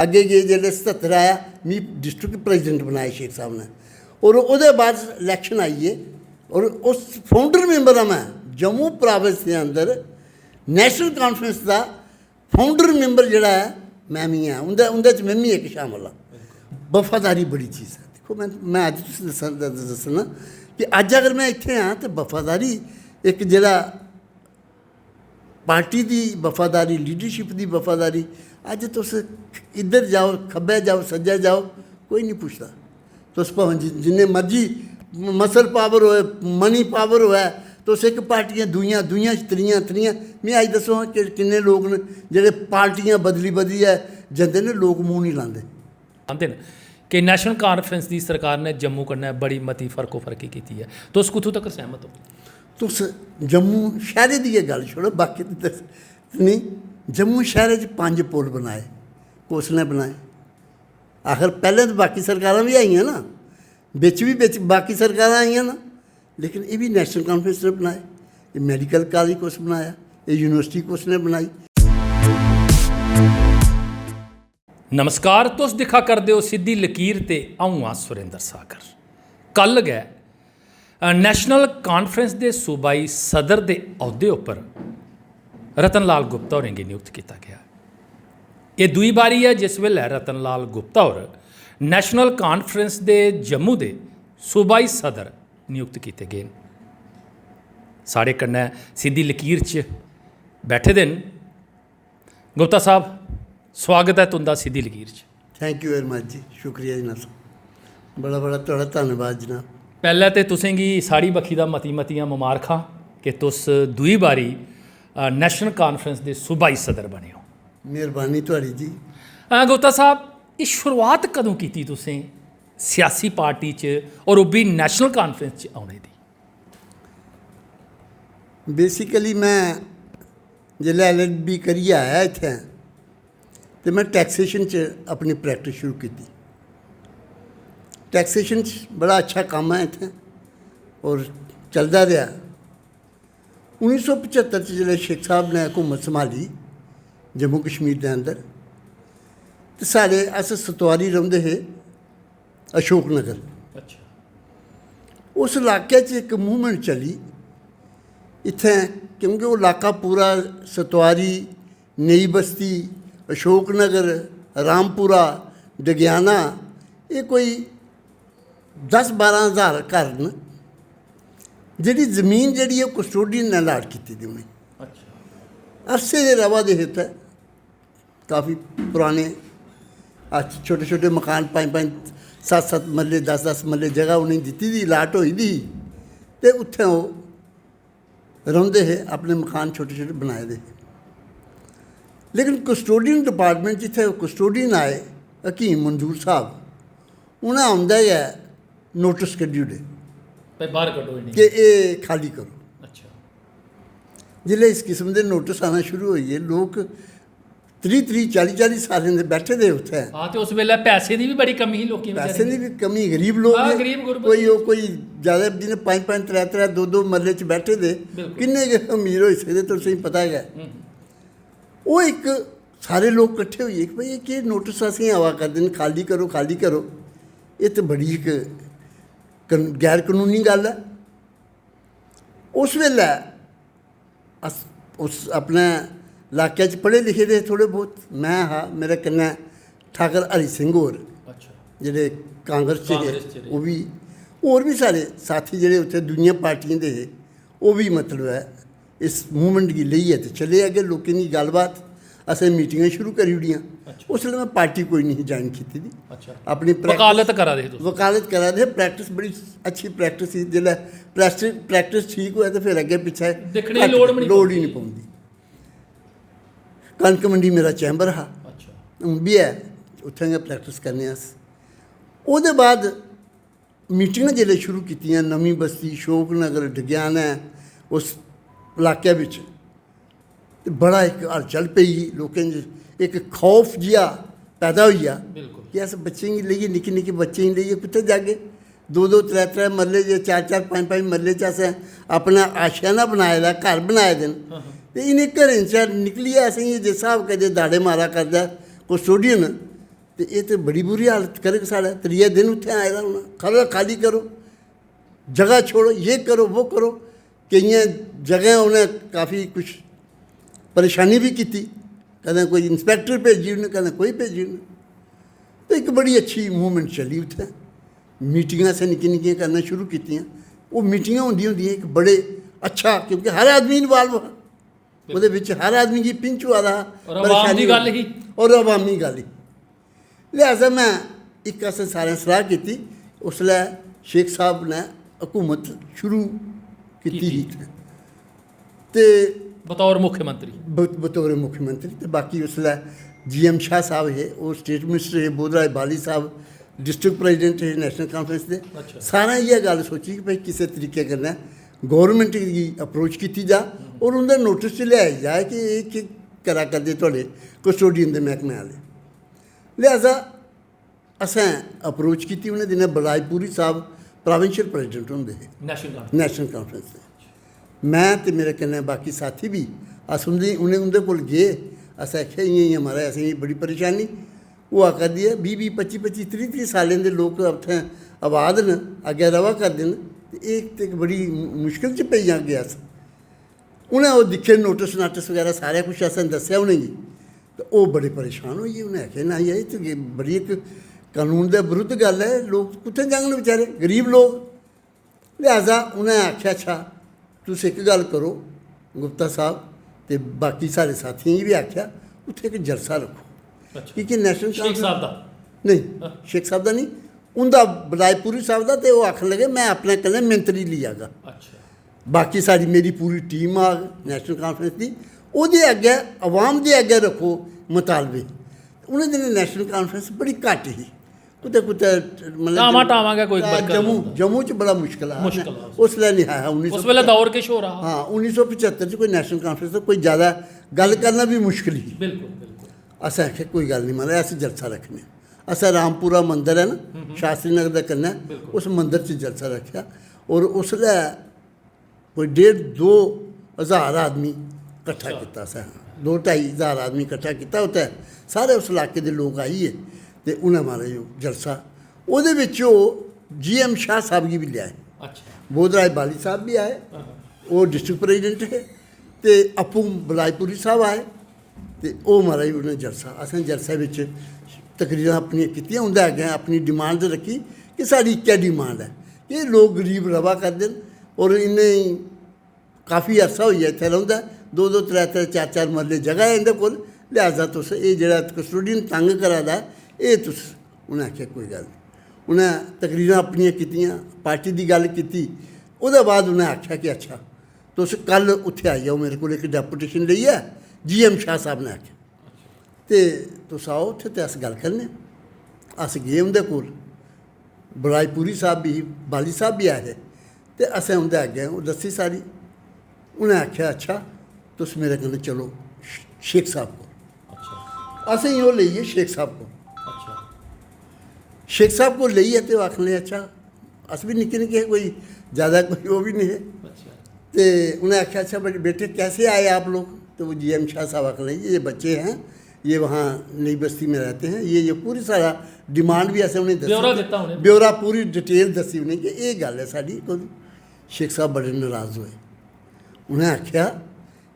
अगे गए जो 77 आया मी डिस्ट्रिक्ट प्रेजिडेंट बनाया शेख साहब ने और वो बाद इलैक्शन आई है और उस फाउंडर मैंबर हाँ मैं जम्मू प्रोविंस के अंदर नैशनल कॉन्फ्रेंस का फाउंडर मैंबर जोड़ा है मैं भी हाँ उन्हें मैं भी एक शामिल हाँ। वफादारी बड़ी चीज़ है। देखो मैं अज दसना कि अज अगर मैं इतने हाँ तो वफादारी एक जरा पार्टी की वफादारी लीडरशिप की वफादारी अज तुस इधर जाओ खब्बे जाओ सज्जे जाओ कोई नहीं पूछता। तुस भावें जिन्ने मर्जी मसल पावर होए मनी पावर होए तुस एक पार्टियां दुइयां दुइयां त्रियां त्रियां मैं अज दसो कि किन्ने लोग ने जेह्ड़े पार्टियां बदली बदलियै जंदे ने लोग मूँह नहीं लांदे। आंदे न कि नैशनल कॉन्फ्रेंस की सरकार ने जम्मू कन्नै बड़ी मती फर्कोफर्की की है, तुस कुत्थों तक सहमत हो? तुस जम्मू शहरे की गै गल छोड़ो बाकी नहीं। जम्मू शहर 5 पुल बनाए कुसने बनाए? आखिर पहले तो बाकी सरकारां भी आईयां ना बिच बाकी सरकारां आईयां ना लेकिन ये भी नैशनल कॉन्फ्रेंस ने बनाए। ये मैडिकल कॉलेज कुछ बनाया, ये यूनिवर्सिटी कुछ ने बनाई। नमस्कार, तुस दिखा करदे हो सीधी लकीर ते अऊं आं सुरेंद्र सागर। कल गै नैशनल कॉन्फ्रेंस के सूबाई सदर के अहुदे उपर रतन लाल गुप्ता होरें गी नियुक्त किया गया। ये दूई बारी है जिस वेले रतन लाल गुप्ता होर नैशनल कॉन्फ्रेंस के जम्मू के सूबाई सदर नियुक्त किए गए। साढ़े कन्नै सीधी लकीर च बैठे दे न गुप्ता साहब, स्वागत है तुंदा सीधी लकीर च। थैंक यू वेरी मच जी, शुक्रिया जनाब, बड़ा बड़ा तुहाड़ा धन्नवाद जनाब। पहले तो तुसें गी साड़ी बक्खी दा मतियां मुबारखां कि तुस दूई बारी नैशनल कॉन्फ्रेंस के सूबाई सदर बने हो। मेहरबानी तुहाड़ी जी। गुप्ता साहब, ये शुरुआत कदों की तुसें सियासी पार्टी च और वो भी नैशनल कॉन्फ्रेंस च आने दी? बेसिकली मैं जिसलै LLB करियै आया इत्थै तो मैं टैक्सेशन च अपनी प्रैक्टिस शुरू की। टैक्सेशन बड़ा अच्छा काम है इत्थै और चलता रहा। 1975 जिसलै शेख साहब ने हुकूमत संभाली जम्मू कश्मीर के अंदर तो साढ़े अस सतवारी रौंदे हे अशोक नगर। अच्छा। उस इलाके च एक मूवमेंट चली इत्थै क्योंकि वो इलाका पूरा सतवारी नई बस्ती अशोक नगर रामपुरा डगियाना ये कोई 10-12 हज़ार घर न जिहड़ी जमीन जिहड़ी कस्टोडियन ने अलाट की थी उन्हें। अच्छा। अरसे दे रवा दे हित काफ़ी पुराने छोटे छोटे मकान 5-5 7-7 मरले 10-10 मरले जगह उन्हें दी थी अलाट हुई दी तो उत्थे वो रौंदे हे अपने मकान छोटे छोटे बनाए दे। लेकिन कस्टोडियन डिपार्टमेंट जिथे कस्टोडियन आए हकीम मंजूर साहब उन्हें आंदा गै नोटिस कड्ढी ओड़े बाहर कड्ढो कि ये खाली करो। अच्छा। जिसले इस किस्म के नोटिस आना शुरू होइए लोग 30-40 सालें दे बैठे दे उत्थे। हाँ, तो उस वेले पैसे की भी बड़ी कमी ही लोगों में। पैसे की भी कमी, गरीब लोग हाँ, ने, गरीब गुरबत कोई ज़्यादा जिन्हें 5-5 3-3 2-2 मरले च बैठे दे किन्ने के अमीर हो सकते तुसें पता है। वो एक सारे लोग कट्ठे होइए कि भाई ये कि नोटिस असें आवा करदे न खाली करो ये तो बड़ी एक गैर कानूनी गल है। उस वेले अस उस अपने इलाके च पढ़े लिखे दे थोड़े बहुत। मैं हाँ मेरे कन्नै ठाकर हरि सिंह होर अच्छा जेह्ड़े कांग्रेस च हे वो भी होर भी सारे साथी जेह्ड़े उत्थे दूइयां पार्टियां दे हे वो भी मतलब है इस मूवमेंट गी लेइयै ते चले अग्गे। लोकें दी गल्लबात असें मीटिंगां शुरू करी ओड़ियां। उसलै मैं पार्टी कोई नहीं ज्वाइन कीती दी। अच्छा। अपनी वकालत करा दे तुस? वकालत करा दे। प्रैक्टिस बड़ी अच्छी प्रैक्टिस ही। जिसलै प्रैक्टिस ठीक होए तो फिर अग्गे पिच्छे दिक्खने दी लोड़ ही नहीं पौंदी। कनक मंडी मेरा चैंबर हा। अच्छा। हून भी है उत्थें गै प्रैक्टिस करने अस। ओह्दे बाद मीटिंगां जिसलै शुरू कीतियां नमीं बस्ती अशोक नगर डगियाना उस इलाके बिच तो बड़ा एक हलचल पेई लोकें च एक खौफ जिहा पैदा होई गेआ कि अस बच्चें गी लेइयै निक्के निक्के बच्चें गी लेइयै कुत्थै जागे। 2-2 3-3 मरले जे 4-4 5-5 मरले च असें अपना आशियाना बनाए दा घर बनाए दे न तो इन्हें घरें चा निकलियै असेंगी जिस स्हाब कदें दाड़े मारा करदा कस्टोडियन तो ये तो बड़ी बुरी हालत करे साढ़ा त्रिया दिन उत्थे आए दा होना खाला खाली करो जगह छोड़ो ये करो वो करो कई जगह उन्हें काफ़ी कुछ परेशानी भी की कदें कोई इंस्पैक्टर भेजी उन्हें कदें कोई भेजी उन्हें तो एक बड़ी अच्छी मूवमेंट चली उत्थे मीटिंगां से निक्की निक्कियां करना शुरू कीतियां वो मीटिंगां होंदियां होंदियां एक बड़े अच्छा क्योंकि हर आदमी इन्वाल्व हा ਉਹਦੇ ਵਿੱਚ हर आदमी की पिंच हुआ था अवामी गल ही और अवामी गल ही लिहाजा मैं एक असें सारें सलाह की उसलै शेख साहब ने हुकूमत शुरू की ही ते बतौर मुख्यमंत्री बतौर मुख्यमंत्री ते बाकी उसलै GM शाह साहब है वो स्टेट मिनिस्टर है बोधराज बाली साहब डिस्ट्रिक्ट प्रेजिडेंट है नेशनल कॉन्फ्रेंस के सारें इ'यै गल सोची कि भाई किसी तरीके कन्नै गौरमेंट की अप्रोच की जा और उं'दे नोटिस च लियाई जाए कि ये केह् करा करदे थुआढ़े कस्टोडियन दे मैह्कमे आह्ले लिहाजा असें अप्रोच की उ'नें दिनें बलाईपुरी साहब प्रोविंशियल प्रेजिडेंट होंदे हे नेशनल कॉन्फ्रेंस दे मैं ते मेरे कन्नै बाकी साथी भी अस उं'दे कोल गे असें आखेआ इ'यां इ'यां महाराज असेंगी बड़ी परेशानी ओह् आखा दी ऐ 20 25 30 सालें दे लोक उत्थें आबाद न अग्गें रवा करदे न ते एह् ते इक बड़ी मुश्किल च पेई जागे अस उ'नें ओह् दिक्खे नोटिस नाटिस बगैरा सारा कुछ असें दस्सेआ उ'नेंगी ते ओह् बड़े परेशान होई गे उ'नें आखेआ ना एह् ते बड़ी इक कानून दे विरुद्ध गल्ल है लोग कुत्थें जाङन बेचारे गरीब लोग लिहाजा उ'नें आखेआ अच्छा तुस इक गल्ल करो गुप्ता साहब ते बाकी साढ़े साथियें गी बी आखेआ उत्थें इक जलसा रक्खो क्योंकि नेशनल शेख साहब दा नहीं शेख साहब दा नहीं उं'दा बलाईपुरी साहब दा ते ओह् आखन लगे मैं अपने कन्नै मंत्री ली आगा बाकी सारी मेरी पूरी टीम आग नेशनल कॉन्फ्रेंस की ओह्दे अग्गें अवाम दे अग्गें रक्खो मुतालबे उ'नें दिनें नेशनल कॉन्फ्रेंस बड़ी घट्ट ही कुतै कुतै मतलब जम्मू च बड़ा मुश्किल है उसलै नहीं है उस वेले दौर किश हो रहा हाँ 1975 च कोई नेशनल कॉन्फ्रेंस कोई ज़्यादा गल करना भी मुश्किल ही असें आखेआ कोई गल नहीं महाराज अस जलसा रक्खने असें रामपुरा मंदर है ना शास्त्री नगर दे कन्नै उस मंदर च जलसा रक्खेआ और उसलै कोई 1.5-2 हज़ार आदमी कट्ठा किया असें 2-2.5 हज़ार आदमी कट्ठा किया उत्थै सारे उस इलाके दे लोग आइए ते उ'नें महाराज जलसा ओह्दे बिच ओह् GM शाह साहब गी बी लेआए बोधराज बाली साहब भी आए वो डिस्ट्रिक्ट प्रेजिडेंट हे ते आपूं बलाईपुरी साहब आए ते ओह् महाराज उ'नें जलसा असें जलसे बिच तकरीरां अपनियां कीतियां उं'दे अग्गें अपनी डिमांड रखी कि साढ़ी इक्कै डिमांड है कि लोग गरीब रवा करदे न और इ'नें काफ़ी अरसा होई गेआ इत्थै रौंह्दा 2-2 3-3 4-4 मरले जगह है इं'दे कोल लिहाजा तुस एह् जेह्ड़ा कस्टोडियन तंग करा दा एह् तुस उ'नें आखेआ कोई गल्ल नहीं उ'नें तकरीरां अपनियां कीतियां पार्टी दी गल्ल कीती ओह्दे बाद उ'नें आखेआ कि अच्छा तुस कल उत्थै आई जाओ मेरे कोल इक डेपूटेशन लेइयै GM शाह साहब ने आखेआ ते तुस आओ उत्थै ते अस गल्ल करने अस गे उं'दे कोल बलाईपुरी साहब भी बाली साहब भी आए हे ते असें उं'दे अग्गें ओह् दस्सी सारी उ'नें आखेआ अच्छा तुस मेरे कन्नै चलो शेख साहब को असेंगी ओह् लेइयै शेख साहब को शेख साहब को लेइयै ते ओह् आखन लगे अच्छा अस भी निक्के निक्के कोई ज़्यादा कोई वो भी नहीं है तो उन्हें आख्या अच्छा बेटे कैसे आए आप लोग तो वो GM शाह साहब आखन लगे ये बच्चे हैं ये वहाँ नई बस्ती में रहते हैं ये पूरी सारा डिमांड भी ऐसे उन्हें ब्यौरा पूरी डिटेल दसी उन्हें कि ये गल है साड़ी कोई शेख साहब बड़े नाराज़ हुए उन्हें आख्या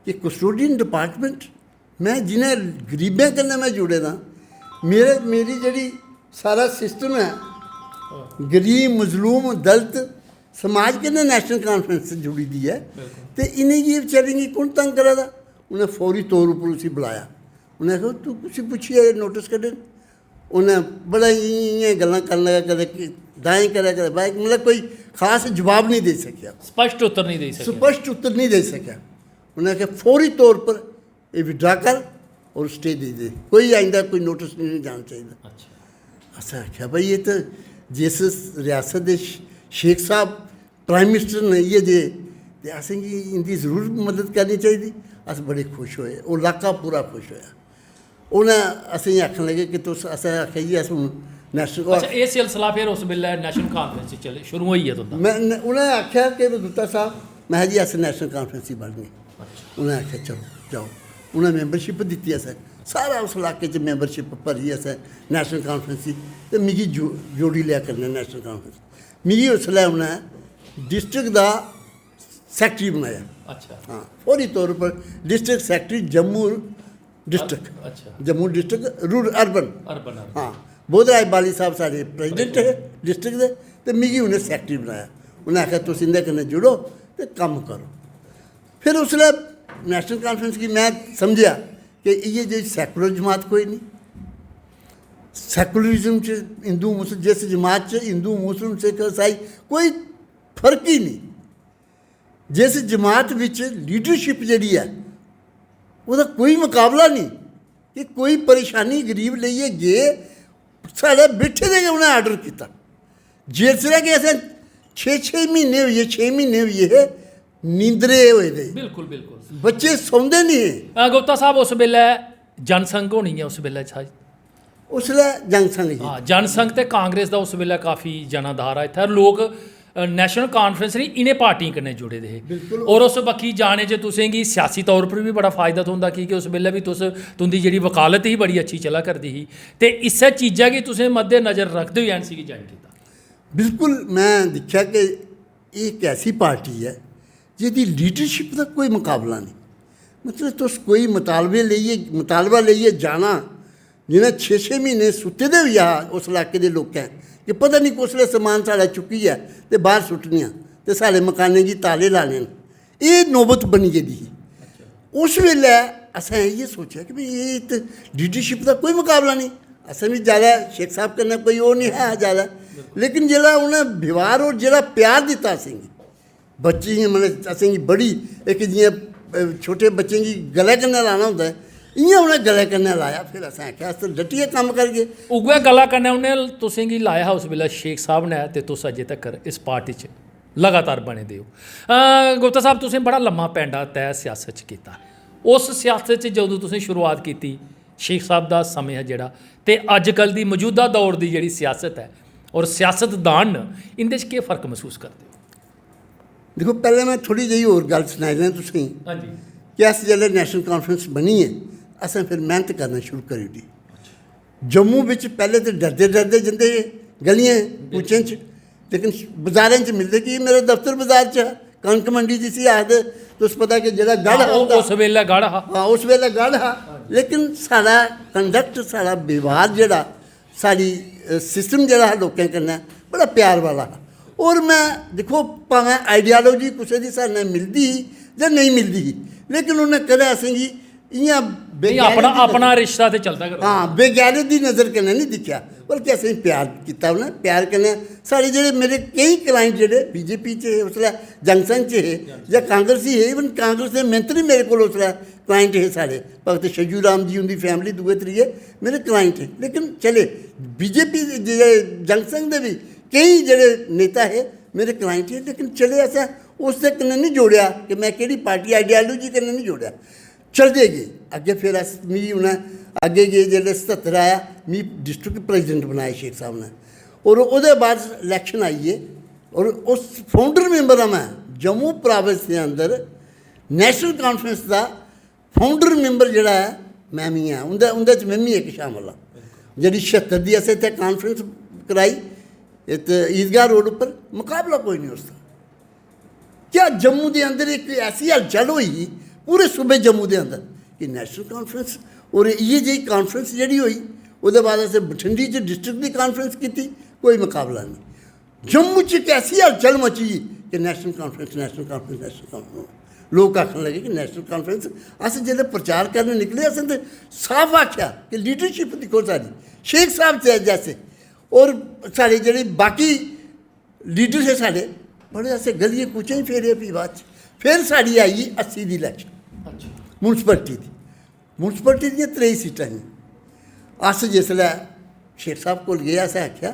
कि कस्टोडियन डिपार्टमेंट मैं जिन्हें गरीबें कन्नै मैं जुड़े दा मेरी जेह्ड़ी सारा सिस्टम है गरीब मजलूम दलित समाज कन्नै नेशनल कॉन्फ्रेंस से जुड़ी दी है तो इन्हेंगी बेचारें गी कौन तंग करा दा उन्हें फौरी तौर पर उसी बुलाया उन्हें आखेआ तू उसी पुच्छिए नोटिस कड्ढे उन्हें बड़ा इ'यां गल्लां करन लगा कदें दाएं करै कदें बाएं मतलब कोई खास जवाब नहीं दे सकेआ स्पष्ट उत्तर नहीं दे सकेआ उन्हें आखेआ फौरी तौर पर ये विड्रा कर और स्टे दे कोई आइंदा कोई नोटिस नहीं जाना चाहिए असें आखेआ भाई ये तो जिस रियासत के शेख साहब प्राइम मिनिस्टर ने इ'यै जे ते असेंगी इंदी जरूर मदद करनी चाहिए अस बड़े खुश होए ओह् इलाका पूरा खुश होया उ'नें असेंगी आखन लगे कि तुस असें आखेआ जी अस हून नेशनल एह् सिलसिला फिर उस बेल्लै नेशनल कॉन्फ्रेंस च चले शुरू होई गेआ तुं'दा उ'नें आखेआ कि गुप्ता साहब मैं जी अस नेशनल कॉन्फ्रेंस ही बननी उ'नें आखेआ चलो जाओ उ'नें मैंबरशिप दित्ती असें सारा उस इलाके च मैंबरशिप भरी असें नैशनल कांफ्रेंस की ते मिगी जोड़ी लिया करने नैशनल कांफ्रेंस। मिगी उसलै उ'नें डिस्ट्रिक्ट दा सैक्रेटरी बनाया। अच्छा हाँ, फौरी तौर पर डिस्ट्रिक्ट सैक्रेटरी जम्मू डिस्ट्रिक्ट, अच्छा Jammu district rural urban. Urban हाँ, बोधराज बाली साहब साढ़े प्रेजिडेंट है डिस्ट्रिक्ट दे, ते मिगी उ'नें सैक्रेटरी बनाया। उ'नें आखेआ तुस इंदे कन्नै जुड़ो ते कम्म करो। फिर उसलै नैशनल कांफ्रेंस की मैं समझेआ कि इ'यै जेही सैकुलर जमात कोई नहीं। सैकुलरिज्म च हिंदू मुस्लिम, जिस जमात च हिंदू मुस्लिम सिख ईसाई कोई फर्क ही नहीं। जिस जमात विच लीडरशिप जिहड़ी है ਉਹਦਾ कोई मुकाबला नहीं कि कोई परेशानी गरीब लेइयै गे, साढ़े बैठे दे गै उ'नें आर्डर कीता। जिसलै कि असें 6 महीने होई गे, 6 महीने होई गे नींदरे होए दे, बिल्कुल बिल्कुल बच्चे सौंदे नहीं हे। गुप्ता साहब उस वेल्ले जनसंघ होनी है उस वेल्ले शायद उसलै जनसंघ ही। हाँ, जनसंघ ते कांग्रेस दा उस वेल्ले काफ़ी जनाधार है इत्थै लोग नैशनल कांफ्रेंस नहीं इनें पार्टियें कन्नै जुड़े दे हे। और उस बक्खी जाने च तुसें गी सियासी तौर पर भी बड़ा फायदा थ्होंदा कि उस वेल्ले भी तुंदी जेह्ड़ी वकालत ही बड़ी अच्छी चला करदी ही ते इस्सै चीज़ा गी तुसें मद्देनज़र रखदे होई एनसी गी ज्वाइन कीता। बिल्कुल मैं दिक्खेआ कि एह् इक ऐसी पार्टी है जिहदी लीडरशिप दा कोई मुकाबला नहीं। मतलब तुस कोई मुतालबा लेइयै जाना, जि'नें 6 महीने सुत्ते दे होई हा उस इलाके दे लोकें कि पता नहीं कुसलै समान साढ़ा चुक्कियै ते बाहर सुट्टनियां ते साढ़े मकानें गी ताले लाने न, एह् नौबत बनी गेदी ही। उस वेल्लै असें इ'यै सोचेआ कि भाई एह् ते लीडरशिप दा कोई मुकाबला नहीं। असें भी ज़्यादा शेख साहब कन्नै कोई ओह् नहीं है ज़्यादा, लेकिन जेल्लै उ'नें व्यवहार और जेह्ड़ा प्यार दित्ता असेंगी, बच्चें गी मतलब असेंगी बड़ी इक जि'यां छोटे बच्चें गी गले कन्नै लाना होंदा है, इ'यां उ'नें गले कन्नै लाया। फिर असें आखेआ अस डटियै कम्म करगे। उ'ऐ गल्ला कन्नै उ'नें तुसें गी लाया हा उस वेल्ले शेख साहब ने ते तुस अजें तक्कर इस पार्टी च लगातार बने दे हो। गुप्ता साहब तुसें बड़ा लम्मा पैंडा तय सियासत च कीता। उस सियासत च जदों तुसें शुरुआत कीती शेख साहब दा समें है जेह्ड़ा ते अजकल दी मौजूदा दौर दी जेह्ड़ी सियासत है और सियासतदान न इंदे च केह् फर्क महसूस करदे हो? देखो पैह्लें मैं थोड़ी जेही होर गल्ल सनाई लैं तुसेंगी हाँ जी कि अस जेल्लै नैशनल कांफ्रेंस बनी है असें फिर मेहनत करना शुरू करी ओड़ी। जम्मू बिच पैह्लें ते डरदे डरदे जंदे हे गलियें कूचें च, लेकिन बाजारें च मिलदे कि मेरा दफ्तर बाजार च है, कनक मंडी जिसी आखदे, तुस पता कि जेह्ड़ा गढ़ हा उस वेल्ले गढ़ हा। हाँ, उस वेल्लै गढ़ हा, लेकिन साढ़ा कंडक्ट, साढ़ा व्यवहार जेह्ड़ा, साढ़ी सिस्टम जेह्ड़ा हा लोकें कन्नै बड़ा प्यार वाला हा। और मैं दिक्खो भावें आइडियालॉजी कुसै दी साढ़े नै मिलदी ही जां नेईं मिलदी ही, लेकिन उन्नै कदें असेंगी इ'यां अपना रिश्ता ते चलदा करो। हाँ, बेगैरत दी नज़र कन्नै नहीं दिक्खेआ, बल्कि असेंगी प्यार कीता उ'नें। प्यार कन्नै साढ़े जेह्ड़े मेरे केईं क्लाइंट जेह्ड़े बीजेपी च हे उसलै, जनसंघ च हे जां कांग्रेसी हे, इवन कांग्रेस दे मंत्री मेरे कोल उसलै क्लाइंट हे साढ़े, भगत शजू राम जी उंदी फैमिली दूए त्रिये मेरे क्लाइंट हे। लेकिन चले बीजेपी जेह्ड़े जनसंघ दे भी केईं जेह्ड़े नेता हे मेरे क्लाइंट हे, लेकिन चले असें उसदे कन्नै नहीं जोड़ेआ कि मैं केह्ड़ी पार्टी आइडियालॉजी कन्नै नहीं जोड़ेआ, चलदे गे अग्गें। फिर अस मिगी उ'नें अग्गें गे जेल्लै 77 आया मिगी डिस्ट्रिक्ट प्रेजिडेंट बनाया शेख साहब ने, और ओह्दे बाद इलैक्शन आई गे और उस फाउंडर मेंबर आं मैं जम्मू प्रोविंस दे अंदर नैशनल कांफ्रेंस दा फाउंडर मेंबर जेह्ड़ा है मैं मी आं, उं'दे च में बी इक शामल आं। जेह्ड़ी 76 दी असें इत्थै कांफ्रेंस कराई इत्त ईदगाह रोड उप्पर, मुकाबला कोई नहीं उसदा। क्या जम्मू के अंदर एक ऐसी हलचल हुई पूरे सूबे जम्मू के अंदर कि नैशनल कांफ्रेंस, और इ'यै जेही कांफ्रेंस जेह्ड़ी होई ओह्दे बाद असें बठिंडी च डिस्ट्रिक्ट की कांफ्रेंस की, कोई मुकाबला नहीं। जम्मू च एक ऐसी हलचल मची कि national conference national conference national conference, लोग आखन लगे कि नैशनल कांफ्रेंस। अस जेल्लै प्रचार करने निकले असें तो साफ आख्या कि लीडरशिप दिक्खो साढ़ी शेख साहब जैसे, और साढ़े जेह्ड़े बाकी लीडर हे साढ़े बड़े असें गलियें कूचें ही फेरे। फ्ही बाद च फिर साढ़ी आई 80 दी इलैक्शन म्यूनसिपैलिटी दी, म्यूनसिपैलिटी दियां 23 सीटां ही। अस जिसलै शेख साहब कोल गे असें आखेआ,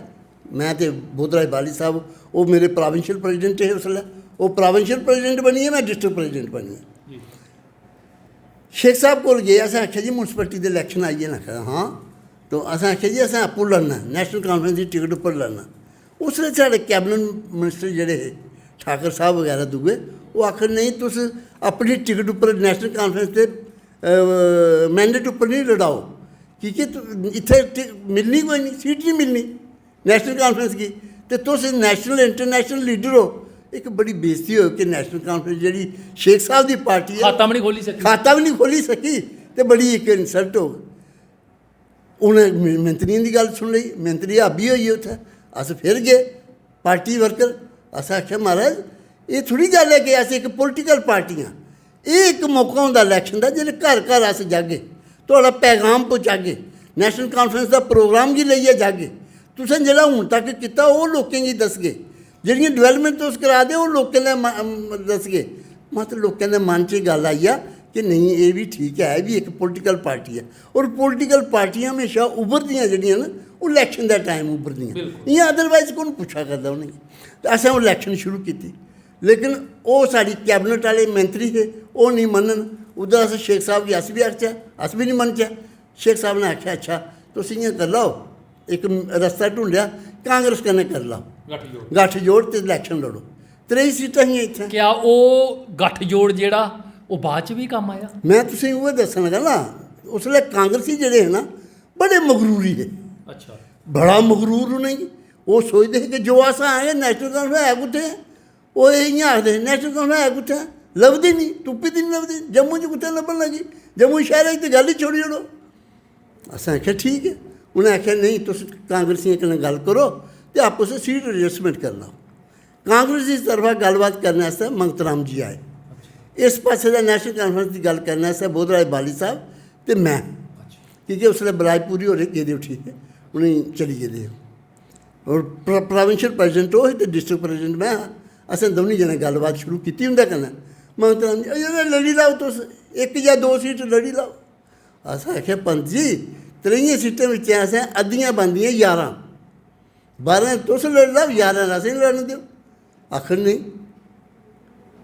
मैं ते बोधराज बाली साहब वो मेरे प्रोविंशियल प्रेजिडेंट हे उसलै, वो प्रोविंशियल प्रेजिडेंट बनियै मैं डिस्ट्रिक्ट प्रेजिडेंट बनी। शेख साहब कोल गे असें आखेआ जी म्यूनसिपैलिटी दे इलैक्शन आई गे ना, आखेआ हाँ, तो असें आखेआ जी असें आपूं लड़ना नैशनल कांफ्रेंस की टिकट उप्पर लड़ना। उसलै साढ़े कैबिनेट मिनिस्टर जेह्ड़े हे ठाकर साहब वगैरा दूए, वो आखन नहीं तुस अपनी टिकट उप्पर नैशनल कांफ्रेंस दे मैंडेट उप्पर नहीं लड़ाओ कि इत्थे मिलनी कोई नहीं, सीट नहीं मिलनी नैशनल कांफ्रेंस की, तो तुस नैशनल इंटरनेशनल लीडर हो। एक बड़ी बेइज्जती हो कि नैशनल कांफ्रेंस जी शेख साहब की पार्टी है, खाता भी नहीं खोली सकी, खाता भी नहीं खोली सकी, तो बड़ी एक इंसल्ट हो। उन्हें मंत्रियों की गल सुन ली, मंत्री हाबी होई उत्थे, अस फिर गए पार्टी वर्कर, अस आख्या महाराज ये थोड़ी गल है कि अस एक पोलिटिकल पार्टी हाँ, ये एक मौका होंदा इलैक्शन का जिसले घर घर अस जागे थोड़ा पैगाम पहुँचागे, नैशनल कांफ्रेंस का प्रोग्राम गी लेइयै जागे, तुसें जेह्ड़ा हून तक कीता ओह् लोकें गी दसगे, जेह्ड़ियां डेवलपमेंट तुस करा दे ओह् लोकें दे दसगे। मतलब लोकें दे मन च गल आई आ कि नहीं ये भी ठीक है, ये भी एक पोलिटिकल पार्टी है। और पोलिटिकल पार्टियां हमेशा उभरदियां जेह्ड़ियां न ओह् इलैक्शन दा टाइम उभरदियां, इ'यां अदरवाइज कौन पुच्छा करदा उ'नेंगी। ते असें ओह् इलैक्शन शुरू कीती, लेकिन ओह् साढ़ी कैबिनेट आह्ले मंत्री हे ओह् नहीं मनन। उद्धर अस शेख साहब गी अस भी आखचै, अस भी नहीं मनचै। शेख साहब ने आखेआ अच्छा तुस इ'यां करी लैओ, एक रस्ता ढूंढेआ कांग्रेस कन्नै करी लैओ गठ जोड़ ते इलैक्शन लड़ो। 23 सीटां हियां इत्थै। क्या ओह् गठजोड़ जेह्ड़ा ओह् बाद च भी कम्म आया? मैं तुसेंगी उ'ऐ दस्सन लगा ना, उसलै कांग्रेसी जेह्ड़े हे ना बड़े मगरूरी हे। अच्छा, बड़ा मगरूर उ'नेंगी, ओह् सोचदे हे कि जो अस आए नैशनल कांफ्रेंस है कुत्थै, ओह् इ'यां आखदे हे नैशनल कांफ्रेंस है कुत्थै, लभदी नहीं, तुप्पी दी नहीं लभदी, जम्मू च कुत्थै लब्भन लगी, जम्मू शैह्रै च ते गल ही छोड़ी ओड़ो। असें आखेआ ठीक है, उ'नें आखेआ नहीं तुस कांग्रेसियें कन्नै गल्ल करो ते आपस च सीट एडजस्टमेंट कर लैओ। कांग्रेस की तरफा गलबात करने आस्तै मंगत राम जी आए, इस पासे दा नैशनल कांफ्रेंस की गल करने आस्तै बोध राय बाली साहब ते मैं, क्योंकि उसलै बलाजपुरी होर गेदे उठी हे, उ'नेंगी चली गेदे हे। और प्रोविंशियल प्रेजिडेंट ओह् हे ते डिस्ट्रिक्ट प्रेजिडेंट मैं हा। असें दौनें जनें गलबात शुरू कीती उं'दे कन्नै। मंगत राम जी लड़ी लैओ तुस, एक जां दो सीट लड़ी लैओ। असें आखेआ पंत जी 23 सीटें बिच्च असें अद्धियां बनदियां 11, 12 तुस लड़ी लैओ, 11 असें लड़न देओ। आखर नहीं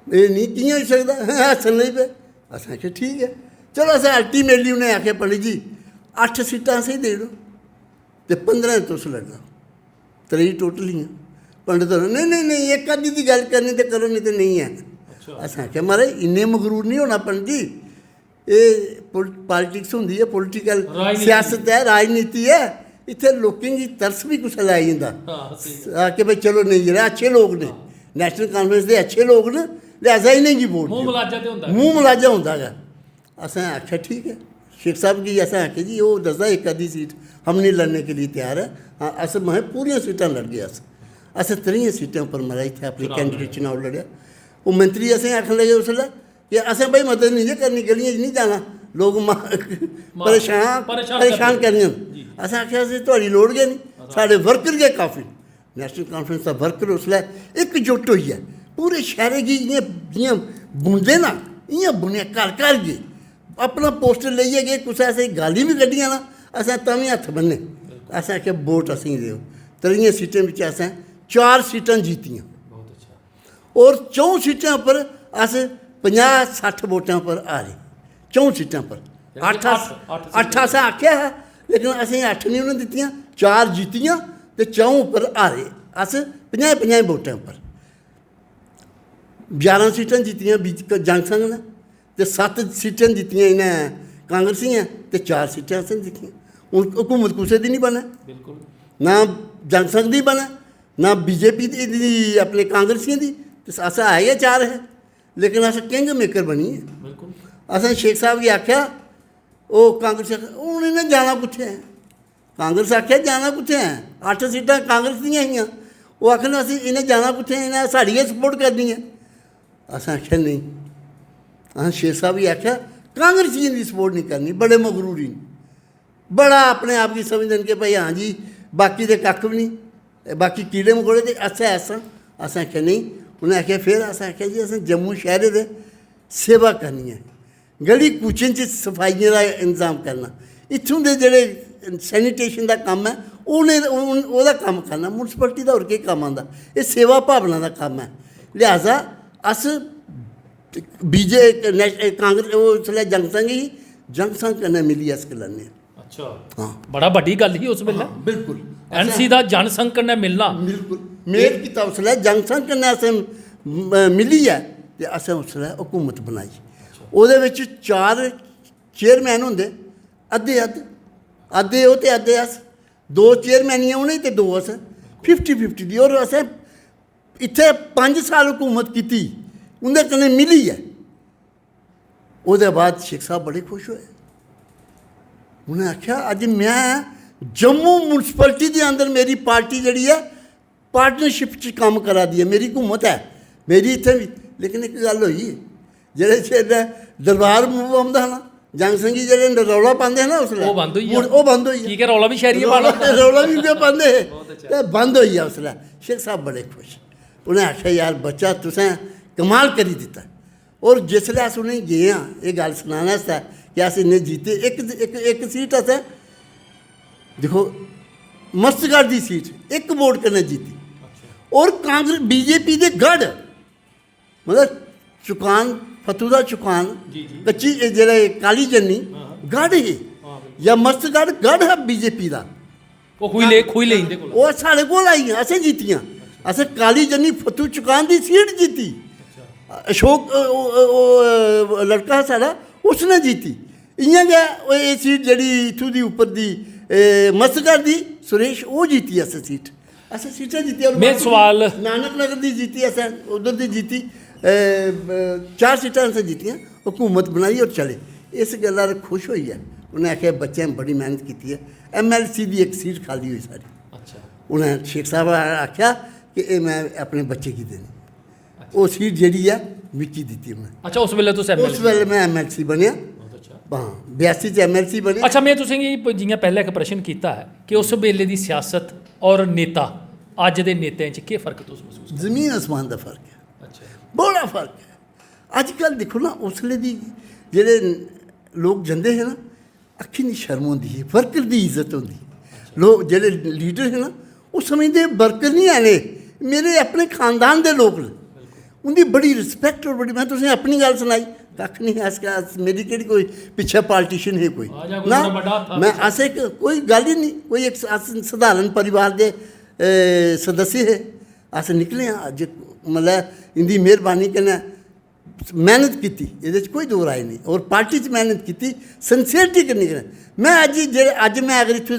एह् नहीं कि'यां होई सकदा, हस्सन लगी पे। असें आखेआ ठीक है चलो। असें अल्टीमेटली उ'नें आखेआ पंडित जी 8 सीटां असेंगी देई ओड़ो ते 15 तुस लड़ी लैओ, 23 टोटल हियां। पंडित होरें नहीं नहीं नहीं इक अद्धी दी गल करनी ते करो नहीं ते नहीं है। असें आखेआ महाराज इन्ने मगरूर नहीं होना पंडित जी, एह् पॉलिटिक्स होंदी है, पोलिटिकल सियासत है, राजनीति है, इत्थै लोकें गी तरस भी कुसै लै आई जंदा कि भाई चलो नहीं जेह्ड़े अच्छे लोग ने नैशनल कांफ्रेंस दे अच्छे लोग न, लिहाजा इ'नेंगी वोट मूंह मलाजा ते होंदा, मूंह मलाजा होंदा गै। असें आखेआ ठीक है, शेख साहब गी असें आखेआ जी ओह् दसदा एक अद्धी सीट हम नहीं लड़ने के लिए तैयार है। हाँ अस महें पूरियां सीटां लड़गे असें 23 सीटें उप्पर महाराज इत्थै अपनी कैंडिडेट चुनाव लड़ेआ। ओह् मंत्री असें आखन लगे उसलै कि असें भाई मदद नहीं जे करनी, गलियें च नहीं जाना, लोग परेशान करङन। असें आखेआ असें थुआढ़ी लोड़ गै नहीं, साढ़े वर्कर गै काफी। नैशनल कांफ्रेंस दा वर्कर उसलै इकजुट होइयै पूरे शैह्रे गी इ'यां जि'यां बुनदे ना इ'यां बुनेआ, घर घर गे अपना पोस्टर लेइयै गे, कुसै असें गाली बी कड्ढियां ना असें तां बी हत्थ बन्ने। असें आखेआ वोट असेंगी देओ। 23 सीटें बिच्च असें 4 सीटां जीतियां और 4 सीटें उप्पर अस 50-60 वोटां पर हारे, 4 सीटां पर। 8 असें आखेआ हा, लेकिन असेंगी 8 नहीं उ'नें दित्तियां, 4 जीतियां ते 4 उप्पर हारे अस 50-50 वोटें पर। 11 सीटां जीतियां जंग संघ ने ते 7 सीटां जीतियां इ'नें कांग्रेसियां ते 4 सीटां असें जीतियां। हून हुकूमत कुसै दी नहीं बने, ना जंग संघ दी बने ना बीजेपी दी अपने कांग्रेसियें दी, ते अस है गै 4 है, लेकिन अस किंग मेकर बनी है। असें शेख साहब गी आखेआ ओह् कांग्रेस हून इ'नें जाना कुत्थै है, कांग्रेस आखेआ जाना कुत्थै है, 8 सीटां कांग्रेस दियां हियां, ओह् आखन असें इ'नें जाना कुत्थै, इ'नें साढ़ी गै सपोर्ट करनी है। असें आखेआ नहीं, असें शेख साहब गी आखेआ कांग्रेसियें दी सपोर्ट नहीं करनी, बड़े मगरूरी न, बड़ा अपने आप गी समझदे न कि भाई हाँ जी बाकी ते कक्ख भी नहीं, बाकी कीड़े मकोड़े ते असें ऐसा। असें आखेआ नहीं, उ'नें आखेआ फिर असें आखेआ जी असें जम्मू शैह्रे दे सेवा करनी है, गली कूचें च सफाइयें दा इंतजाम करना, इत्थूं दे जेह्ड़े सैनीटेशन दा कम्म है ओह्दा कम्म करना, म्युनसिपैलिटी दा होर केह् कम्म आंदा, एह् सेवा भावना दा कम्म है। लिहाजा अस कांग्रेस उसलै जंग संघ ही, जंग संघ कन्नै मिलियै अस करने। अच्छा हाँ, बड़ा बड्डी गल ही उस बेल्लै। बिल्कुल एनसी दा जन संघ कन्नै मिलना, बिल्कुल मेल कीता उसलै जंग संघ कन्नै असें मिलियै ते असें उसलै हुकूमत बनाई। ओह्दे बिच्च चेयरमैन होंदे अद्धे अद्धे ओह् ते अद्धे अस, 2 चेयरमैनियां उ'नें ते 2 अस, 50-50 दी। और असें इत्थै 5 साल हुकूमत कीती उं'दे कन्नै मिलियै। ओह्दे बाद शेख साहब बड़े खुश होए। उ'नें आखेआ अज्ज मैं जम्मू म्यूनसिपैलिटी दे अंदर मेरी पार्टी जेह्ड़ी है पार्टनरशिप च कम्म करा दी है, मेरी हुकूमत है मेरी इत्थै भी। लेकिन इक गल्ल होई जेह्ड़े जेल्लै दरबार मूव औंदा हा ना, जंग संघी जेह्ड़े रौला पांदे हे ना उसलै, ओह् बंद होई गेआ। ओह् बंद होई ठीक है, रौला भी शहरी पाना रौला भी उ'ऐ पांदे हे ते बंद होई गेआ उसलै। शेख साहब बड़े खुश। उ'नें आखेआ यार बच्चा तुसें कमाल करी दित्ता। और जिसलै अस उ'नेंगी गे आं एह् गल्ल सनाने आस्तै कि अस इन्ने जीते, इक सीट असें दिक्खो मस्तगढ़ दी सीट 1 वोट कन्नै जीती। और कांग्रेस बीजेपी दे गढ़ मतलब चुकान फतू दा चुकान कच्ची जेह्ड़े काली जन्नी गढ़ ही या मस्तगढ़ गढ़ हा बीजेपी दा। वो खुई ले इंदे कोल, ओह् साढ़े कोल आइयां, असें जीतियां। असें काली जन्नी फतू चुकान दी सीट जीती। अशोक लड़का हा साढ़ा, उसने जीती। इ'यां गै एह् सीट जेह्ड़ी इत्थूं दी उप्पर दी मस्तगढ़ दी सुरेश ओह् जीती असें सीट। असें सीटां जीतियां। में सवाल नानक नगर दी जीती, असें उद्धर दी जीती, 4 सीटां असें जीतियां, हुकूमत बनाई और चले। इस गल्ला खुश होइयै उ'नें आखेआ बच्चें बड़ी मेहनत कीती है। MLC दी इक सीट खाली होई सारी। उ'नें शेख साहब आखेआ कि एह् मैं अपने बच्चे गी देनी। ओह् सीट जेह्ड़ी है मिगी दित्ती उ'नें। अच्छा, उस वेले तुस उस वेले मैं MLC बनेआ। हाँ 82 च MLC बने। अच्छा, मैं तुसेंगी जियां पैह्ले इक प्रश्न कीता है कि उस वेले दी सियासत और नेता अज्ज दे नेताएं च केह् फर्क तुस महसूस? जमीन आसमान दा फर्क है। अच्छा, बड़ा फर्क है। अजकल दिक्खो ना उसले दी जेह्ड़े लोग जंदे हे ना, अक्खी दी शर्म होंदी ही, वर्कर दी इज्जत होंदी। लोग जेह्ड़े लीडर हे ना ओह् समझदे वर्कर नहीं हैन, मेरे अपने खानदान दे लोग न। उं'दी बड़ी रिस्पैक्ट और बड़ी, मैं तुसें अपनी गल्ल सनाई, कक्ख नहीं अस मेरी केह्ड़ी कोई पिच्छे पालिटिशियन है कोई ना, मैं अस एक कोई गल्ल ही नहीं, कोई एक अस सधारण परिवार दे सदस्य हे। अस निकले आं अज्ज, मतलब इंदी मेहरबानी कन्नै मेहनत कीती, एह्दे च कोई दो राय नहीं। और पार्टी च मेहनत कीती सिंसियरिटी कन्नै। मैं अज्ज मैं अगर इत्थूं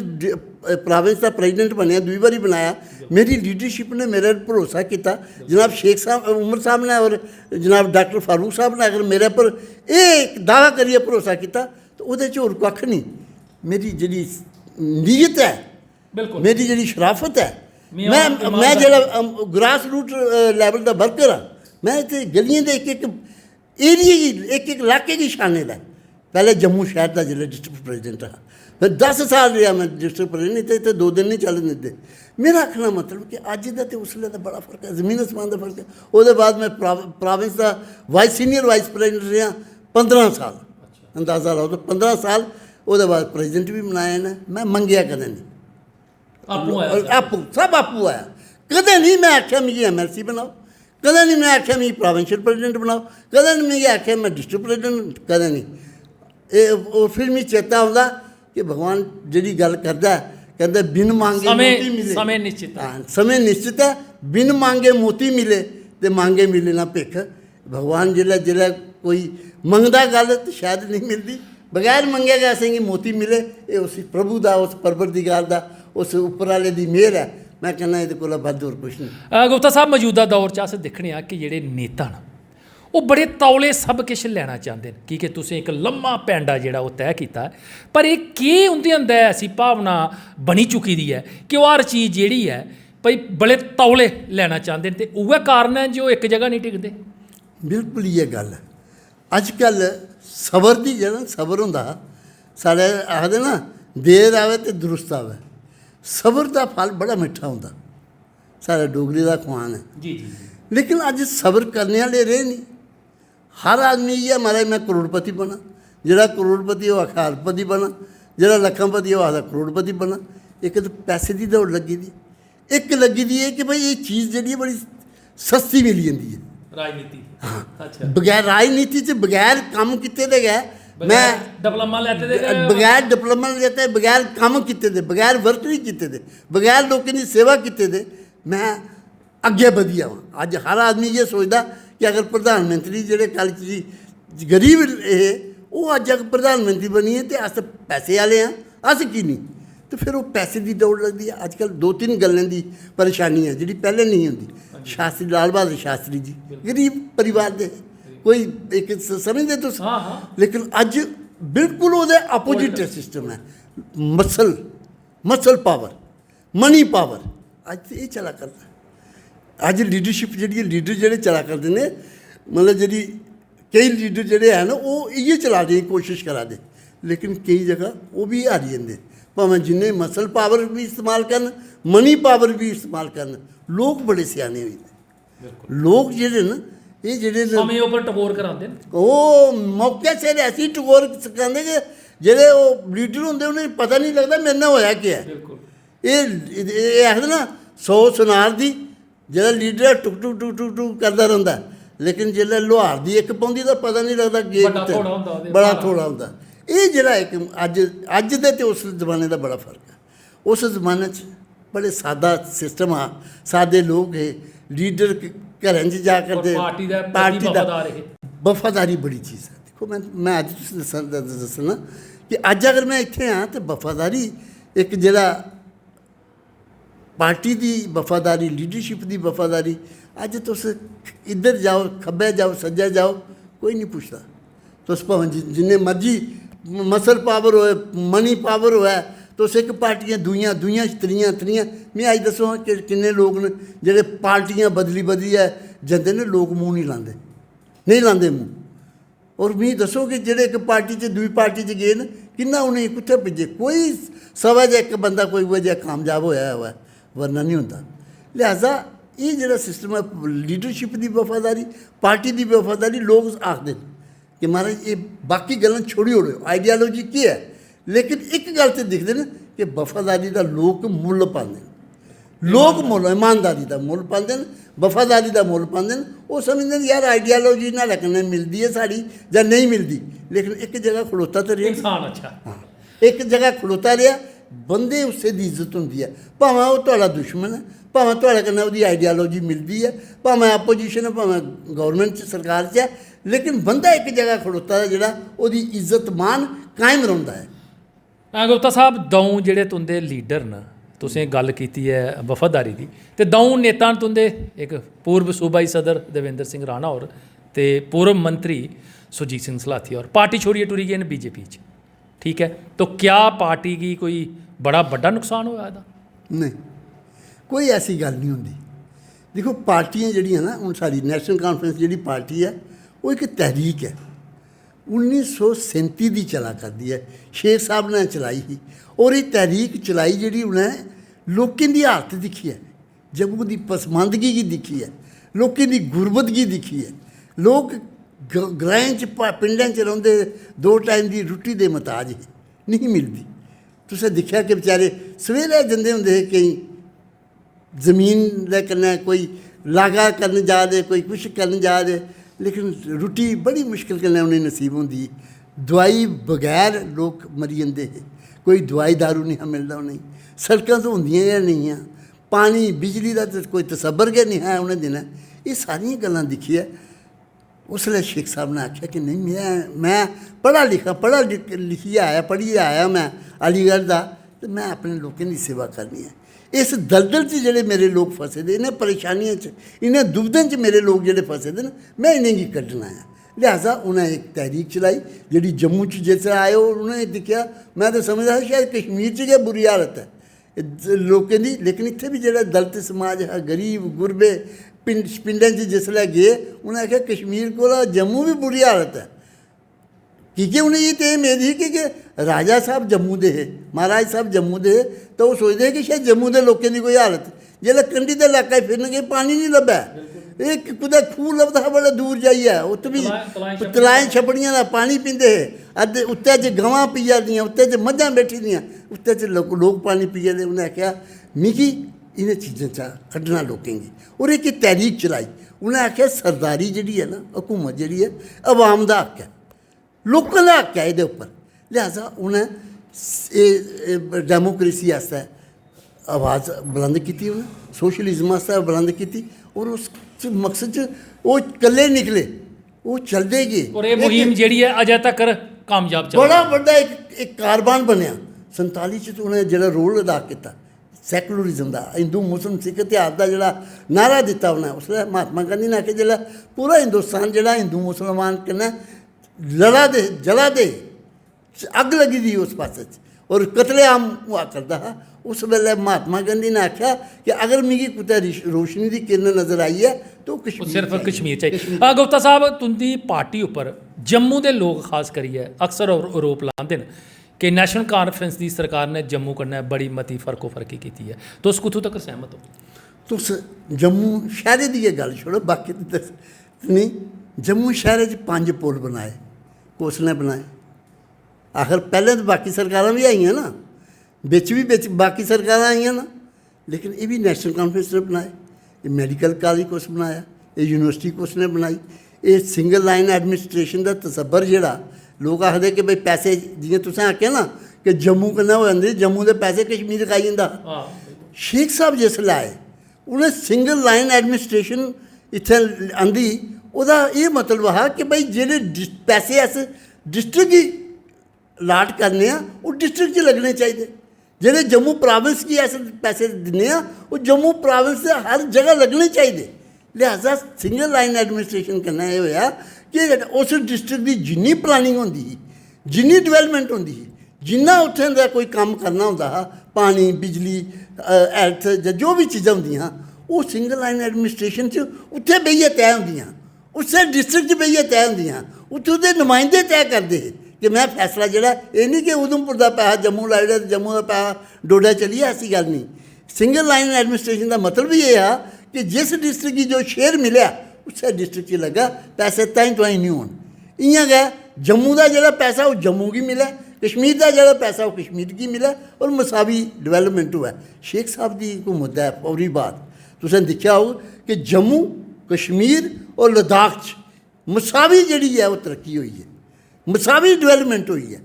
प्रोविंस का प्रेजिडेंट बनया, 2 बारी बनाया, मेरी लीडरशिप ने मेरे पर भरोसा किया। जनाब शेख साहब उमर साहब ने और जनाब डॉक्टर फारूक साहब ने अगर मेरे पर एक दावा करिए भरोसा किया तो उहदे च होर कक्ख नहीं। मेरी जिहड़ी नीयत है, मेरी जिहड़ी शराफत है, मैं जेह्ड़ा ग्रास रूट लैवल का वर्कर हाँ। मैं इत्थे गलियें दे एक एरिए गी एक इलाके गी छाने दा। पहले जम्मू शहर का जिला डिस्ट्रिक्ट प्रेजिडेंट हा, फिर 10 साल रहा मैं डिस्ट्रिक्ट प्रेजिडेंट। इत्थे 2 दिन नहीं चलन दिंदे। मेरा आखना मतलब कि अज्ज दा ते उसले दा बड़ा फर्क है, जमीन आसमान का फर्क है। उसदे बाद मैं प्रोविंस का सीनियर वाइस प्रेजिडेंट रहा 15 साल। अंदाज़ा लाओ तो 15 साल। उसदे बाद प्रेजिडेंट भी बनाया ने। मैं मंगेआ कदें नहीं, आपू सब आपू आया। कदें नहीं मैं आख्या मिगी MLC बनाओ, कदें नहीं मैं आख्या मिगी प्रोविंशियल प्रेजिडेंट बनाओ, कदें नहीं मिगी आख्या मैं डिस्ट्रिक्ट प्रेजिडेंट, कदें नहीं। और फिर मिगी चेता आता कि भगवान जी गल करता है, कहते बिन मांगे मोती मिले। समय निश्चित है, हाँ समय निश्चित है। बिन मांगे मोती मिले तो मांगे मिले ना भिख। भगवान जिसलै कोई मंगदा गल तो शायद नहीं मिलती, बगैर मंगे गै असेंगी मोती मिले। ये उस प्रभु का, उस परवरदिगार दा, उस उप्पर आह्ले दी मेहर है। मैं कहना ये कोला बद्ध होर कुछ नहीं। गुप्ता साहब, मौजूदा दौर च अस दिक्खने आ कि जेह्ड़े नेता न वो बड़े तौले सब किश लैना चाहते हैं, क्योंकि तुसें एक लम्मा पैंडा जेह्ड़ा वो तय किया है। पर ये केह् उं'दे अंदर ऐसी भावना बनी चुकी दी है कि वो हर चीज़ जेह्ड़ी है भाई बड़े तौले लैना चाहते हैं, तो उ'ऐ कारण है जो एक जगह नहीं टिकते। बिल्कुल ये गल है। अजकल सबर दी जेह्ड़ा सबर होंदा, साढ़े आखदे ना देर आवे तो दुरुस्त आवे। सबर का फल बड़ा मिठा होंदा, साढ़े डोगरी का खुआन है। जी जी। लेकिन अज सबर करने वाले रहे नहीं। हर आदमी इ'यै महाराज मैं करोड़पति बना, जेह्ड़ा करोड़पति ओह् आखा अरबपति बना, जेह्ड़ा लखांपति ओह् आखदा करोड़पति बना। एक तो पैसे की दौड़ लगी दी, एक लगी दी है कि भाई ये चीज़ जी बड़ी सस्ती मिली जाती है। राजनीति, हाँ अच्छा, बगैर राजनीति च बगैर कम किते दे गए, मैं डिप्लोमा लैते दे, बगैर डिप्लोमा लेते, बगैर कम किते दे, बगैर वर्करी किते दे, बगैर लोगों की सेवा किते दे मैं अगे वधी आवां। अज हर आदमी ये सोचता कि अगर प्रधानमंत्री जेह्ड़े कल जी गरीब है ਉਹ ਅੱਜ ਅਗ ਪ੍ਰਧਾਨ ਮੰਤਰੀ ਬਣੀ ਹੈ ਤੇ ਅਸ ਪੈਸੇ ਵਾਲੇ ਆ, ਅਸ ਕੀ ਨਹੀਂ। ਤੇ ਫਿਰ ਉਹ ਪੈਸੇ ਦੀ ਦੌੜ ਲੱਗਦੀ ਹੈ। ਅੱਜ ਕੱਲ੍ਹ 2-3 ਗੱਲਾਂ ਦੀ ਪਰੇਸ਼ਾਨੀ ਹੈ ਜਿਹੜੀ ਪਹਿਲੇ ਨਹੀਂ ਹੁੰਦੀ। ਸ਼ਾਸਤਰੀ ਲਾਲ ਬਹਾਦਰ ਸ਼ਾਸਤਰੀ ਜੀ ਗਰੀਬ ਪਰਿਵਾਰ ਦੇ, ਕੋਈ ਇੱਕ ਸਮਝਦੇ ਤੁਸੀਂ, ਲੇਕਿਨ ਅੱਜ ਬਿਲਕੁਲ ਉਹਦੇ ਆਪੋਜਿਟ ਸਿਸਟਮ ਹੈ। ਮਸਲ ਪਾਵਰ, ਮਨੀ ਪਾਵਰ ਅੱਜ ਤੇ ਇਹ ਚਲਾ ਕਰਦਾ। ਅੱਜ ਲੀਡਰਸ਼ਿਪ ਜਿਹੜੀ ਲੀਡਰ ਜਿਹੜੇ ਚਲਾ ਕਰਦੇ ਨੇ, ਮਤਲਬ ਜਿਹੜੀ ਕਈ ਲੀਡਰ ਜਿਹੜੇ ਹੈ ਨਾ ਉਹ ਇਹ ਚਲਾਉਣ ਦੀ ਕੋਸ਼ਿਸ਼ ਕਰਾਦੇ, ਲੇਕਿਨ ਕਈ ਜਗ੍ਹਾ ਉਹ ਵੀ ਹਾਰੀ ਜਾਂਦੇ। ਭਾਵੇਂ ਜਿੰਨੇ ਮਸਲ ਪਾਵਰ ਵੀ ਇਸਤੇਮਾਲ ਕਰਨ, ਮਨੀ ਪਾਵਰ ਵੀ ਇਸਤੇਮਾਲ ਕਰਨ, ਲੋਕ ਬੜੇ ਸਿਆਣੇ ਹੋਏ ਨੇ। ਲੋਕ ਜਿਹੜੇ ਨਾ ਇਹ ਜਿਹੜੇ ਸਮੇਂ ਉੱਪਰ ਟਕੋਰ ਕਰਾਉਂਦੇ ਨੇ, ਉਹ ਮੌਕੇ ਸਿਰ ਐਸੀ ਟਕੋਰ ਸਿਖਾਉਂਦੇ ਕਿ ਜਿਹੜੇ ਉਹ ਲੀਡਰ ਹੁੰਦੇ ਉਹਨਾਂ ਨੂੰ ਪਤਾ ਨਹੀਂ ਲੱਗਦਾ ਮੇਰੇ ਨਾਲ ਹੋਇਆ ਕੀ ਹੈ। ਇਹ ਆਖਦੇ ਨਾ 100 ਸੁਨਾਰ ਦੀ, ਜਿਹੜਾ ਲੀਡਰ ਟੁਕ ਟੁਕ ਟੁਕ ਟੁਕ ਟੁਕ ਕਰਦਾ ਰਹਿੰਦਾ, ਲੇਕਿਨ ਜਿਹੜਾ ਲੁਹਾਰ ਦੀ ਇੱਕ ਪਾਉਂਦੀ ਤਾਂ ਪਤਾ ਨਹੀਂ ਲੱਗਦਾ ਕਿ ਬੜਾ ਥੋੜਾ ਹੁੰਦਾ। ਇਹ ਜਿਹੜਾ ਇੱਕ ਅੱਜ ਦੇ ਤੇ ਉਸ ਜ਼ਮਾਨੇ ਦਾ ਬੜਾ ਫਰਕ ਹੈ। ਉਸ ਜ਼ਮਾਨੇ 'ਚ ਬੜੇ ਸਾਦਾ ਸਿਸਟਮ ਆ, ਸਾਦੇ ਲੋਕ ਹੈ, ਲੀਡਰ ਘਰਾਂ 'ਚ ਜਾ ਕਰਦੇ, ਪਾਰਟੀ ਦਾ ਵਫਾਦਾਰੀ ਬੜੀ ਚੀਜ਼ ਹੈ। ਦੇਖੋ ਮੈਂ ਅੱਜ ਤੁਸੀਂ ਦੱਸਣਾ ਕਿ ਅੱਜ ਅਗਰ ਮੈਂ ਇੱਥੇ ਹਾਂ ਤਾਂ ਵਫਾਦਾਰੀ ਇੱਕ ਜਿਹੜਾ ਪਾਰਟੀ ਦੀ ਵਫਾਦਾਰੀ, ਲੀਡਰਸ਼ਿਪ ਦੀ ਵਫਾਦਾਰੀ, ਅੱਜ ਤੁਸੀਂ ਇੱਧਰ ਜਾਓ, ਖੱਬੇ ਜਾਓ, ਸੱਜੇ ਜਾਓ, ਕੋਈ ਨਹੀਂ ਪੁੱਛਦਾ। तुस भावें जिन्ने मर्जी मसल पावर होए, मनी पावर होए, तुस एक पार्टियां दुइयां दुइयां त्रियां त्रियां मैं अज दसो कि किन्ने लोग न जेह्ड़े पार्टियां बदली बदलियै जंदे ने, लोग मूँह नहीं लांदे मूँह। और मी दसो कि जेह्ड़े एक पार्टी च दूई पार्टी च गए न, किन्ना उ'नेंगी कुत्थै भेजे? कोई सवा च एक बंदा कोई उ'ऐ जेहा कामयाब होया होऐ, वरना नहीं होंदा। लिहाजा ये जेह्ड़ा सिस्टम है लीडरशिप की वफादारी, पार्टी की वफादारी, लोग आखदे न कि महाराज ये बाकी गल्लां छोड़ी ओड़ो, आइडियालॉजी की है, लेकिन एक गल तो दिखते हैं कि वफादारी का लोग मुल पाते हैं। लोग मुल ईमानदारी का मुल पाते हैं, वफादारी का मुल पाते हैं। वो समझते हैं यार आइडियालॉजी ना कन्नै मिलती है साड़ी या नहीं मिलती, लेकिन एक जगह खड़ोता तो रहा इंसान। अच्छा हाँ, एक जगह खड़ोता रहा, बंदे उससे दी इज्जत होंगी है, भावें वो तुहाड़ा दुश्मन है, भावें तुहाड़े कन्नै उसकी आइडियालॉजी मिलती है, भावें अपोजिशन है, भावें गौरमेंट सरकार च है, लेकिन बंदा एक जगह खड़ोता है जिहड़ा ओहदी इज्जत मान कायम रहिंदा है। गुप्ता साहब, दऊं जिहड़े तुंदे लीडर न, तुसें गल कीती है वफादारी दी, ते दऊं नेता तुंदे एक पूर्व सूबाई सदर देवेंद्र सिंह राणा और ते पूर्व मंत्री सुरजीत सिंह सलाथिया और पार्टी छोड़िए टुरी गए न बीजेपी च, ठीक है। तो क्या पार्टी की कोई बड़ा बड़ा नुकसान होया इहदा? नहीं, कोई ऐसी गल नहीं होंदी। देखो पार्टियां जिहड़ियां ना, हुण साडी नैशनल कॉन्फ्रेंस जिहड़ी पार्टी है वो एक तहरीक है, 1937 की चला करती है, शेख साहब ने चलाई ही। और ये तहरीक चलाई जी उन्हें लोगों की हालत दिखी है, जम्मू की पसमानदगी की दिखी है, लोगों की गुरबत की दिखी है। लोग ग्राएं च पिंडां च रहिंदे, 2 टाइम की रुट्टी दे मुताज नहीं मिलती। तुसें दिखा कि बेचारे सवेरे जंदे हुंदे कई जमीन दे कन्नै, कोई लागा करन जा दे, कोई कुछ करन जा दे, लेकिन रुट्टी बड़ी मुश्किल कन्नै उन्हें नसीब होंदी। दवाई बगैर लोग मरी जंदे, कोई दवाई दारू नहीं मिलता उन्हें, सड़कां तो होंदियां गै नहीं, पानी बिजली का तो कोई तसब्बर गै नहीं है उन्हें दिनें। ये सारियां गल्लां दिक्खियै उसलै शेख साहब ने आख्या कि नहीं, मैं पढ़ा लिखियै आया, पढ़ियै आया मैं अलीगढ़ का, तो मैं अपने लोगों की सेवा करनी है। इस दलदल च जेह्ड़े मेरे लोग फसे दे, इन्हें परेशानियों च, इन्हें दुविधां च मेरे लोग जेह्ड़े फसे दे न, मैं इन्हेंगी कड्ढना है। लिहाजा उन्हें एक तहरीक चलाई जी जम्मू च जिसलै आए और उन्हें दिक्खा, मैं तो समझदा शायद कश्मीर च गै बुरी हालत है लोगों की, लेकिन इत्थे भी जेह्ड़ा दलित समाज है, गरीब गुरबे पिंडां च जिसलै गए, उन्हें आख्या कश्मीर कोला जम्मू भी बुरी हालत है। क्योंकि उन्हें ये तो उम्मीद ही कि राजा साहब जम्मू दे है, महाराज साहब जम्मू दे है, तो वो सोचते हैं कि शायद जम्मू के लोगों की कोई हालत, जिसलै कंढी के इलाके फिरनगे पानी नहीं लब्भा, एक कुदै खूह लभदा हा बड़ा दूर जाइए, उत्त भी तलाएं छपड़ियां का पानी पींदे है, अद्धे उत्ते च गवां पीआ दियां, उत्ते च मझां बैठी दियां, उत्ते च लोग पानी पीआ दे। उन्हें आख्या मिगी इन्हें चीज़ें चा कड्ढना लोकें गी, और एक तहरीक चलाई। उन्हें आख्या सरदारी जिहड़ी है ना, हुकूमत जिहड़ी है अवाम दा हक है, लोगों का हक है ये उपर। लिहाजा उन्हें डेमोक्रेसी आस्तै आवाज़ बुलंद की, उन्हें सोशलिज्म आस्तै बुलंद की, और उस मकसद वो कल्ले निकले, वो चलते गए। और ये मुहिम जिहड़ी है अजे तक ਕਾਮਯਾਬ ਚੱਲ ਬੜਾ ਵੱਡਾ ਇੱਕ ਕਾਰਬਾਨ ਬਣਿਆ 47 ਚ ਉਹਨੇ ਜਿਹੜਾ ਰੋਲ ਅਦਾ ਕੀਤਾ ਸੈਕੂਲਰਿਜ਼ਮ ਦਾ, ਹਿੰਦੂ ਮੁਸਲਿਮ ਸਿੱਖ ਇਤਿਹਾਸ ਦਾ ਜਿਹੜਾ ਨਾਅਰਾ ਦਿੱਤਾ ਉਹਨੇ, ਉਸ ਵੇਲੇ ਮਹਾਤਮਾ ਗਾਂਧੀ ਨੇ ਆਖਿਆ ਜਿਹੜਾ ਪੂਰਾ ਹਿੰਦੁਸਤਾਨ ਜਿਹੜਾ ਹਿੰਦੂ ਮੁਸਲਮਾਨ ਕਹਿੰਦਾ ਲੜਾ ਦੇ ਜਲਾ ਦੇ, ਅੱਗ ਲੱਗੀ ਦੀ ਉਸ ਪਾਸੇ 'ਚ ਔਰ ਕਤਲੇਆਮ ਹੁਆ ਕਰਦਾ हा। उस वेले महात्मा गांधी ने आख्या कि अगर मिगी कुतै रोशनी की किरण नज़र आई है तो कश्मीर सिर्फ कश्मीर चाहिए। गुप्ता साहब तुंदी पार्टी उपर जम्मू के लोग खास करिए अक्सर आरोप लाते हैं कि नैशनल कॉन्फ्रेंस की सरकार ने जम्मू कन्नै बड़ी मती फर्कोफर्की की है, तुस कुत्थों तक सहमत हो? तुस जम्मू शहर की गल छोड़ो, बाकी दस नहीं। जम्मू शहर 5 पुल बनाए, कुस ने बनाए? आखिर पहले तो बाकी सरकारां भी आई ना, बिच बाकी सरकार आई ना, लेकिन ये भी नैशनल कॉन्फ्रेंस ने बनाए। ये मैडिकल कॉलेज कुछ बनाया, ये यूनिवर्सिटी कुछ ने बनाई, ये सिंगल लाइन एडमिनिस्ट्रेशन का तसब्बर जोड़ा लोग आखते कि भाई पैसे जियां तुसें आख्या ना कि जम्मू कन्नै हो जाते, जम्मू के पैसे कश्मीर खाई जाता। शेख साहब जिसलै आए उन्हें सिंगल लाइन एडमिनिस्ट्रेशन इत्थै आंदी, ओह्दा ये मतलब हा कि भाई जेह्ड़े पैसे अस डिस्ट्रिक्ट गी अलाट करने वो डिस्ट्रिक्ट च लगने चाहिए, जेह्ड़े जम्मू प्रोविंस की अस पैसे दिन्ने वो जम्मू प्रोविंस से हर जगह लगने चाहिए। लिहाजा सिंगल लाइन एडमिनिस्ट्रेशन कन्नै एह् होया कि उस डिस्ट्रिक्ट की जिन्नी प्लानिंग होंदी ही, जिन्नी डिवेलपमेंट होंदी ही, जिन्ना उत्थें दा कोई कम्म करना होंदा हा, पानी बिजली हैल्थ जो भी चीज़ां होंदियां वो सिंगल लाइन एडमिनिस्ट्रेशन च उत्थे बेहियै तय होंदियां, उस्सै डिस्ट्रिक्ट च बेहियै तय होंदियां, उत्थों दे नुमाइंदे तय करदे हे कि मैं फैसला जोड़ा ये नहीं कि उधमपुर का पैसा जम्मू लाई ओड़ेआ, जम्मू का पैसा डोडा चलिए, ऐसी गल नहीं। सिंगल लाइन एडमिनिस्ट्रेशन का मतलब भी ये है कि जिस डिस्ट्रिक्ट की जो शेयर मिले उस डिस्ट्रिक्ट च लगा, पैसे ताईं तुआईं नहीं होन। इ'यां गै जम्मू का जोड़ा पैसा वो जम्मू की मिले, कश्मीर का जोड़ा पैसा वो कश्मीर की मिले और मसावी डिवेलपमेंट हुआ। शेख साहब की हुकूमत है फौरी बाद तुसें दिक्खेआ हो कि जम्मू कश्मीर और लद्दाख च मसावी जिहड़ी है वो तरक्की हुई है, मसावी डिवेलपमेंट हुई है।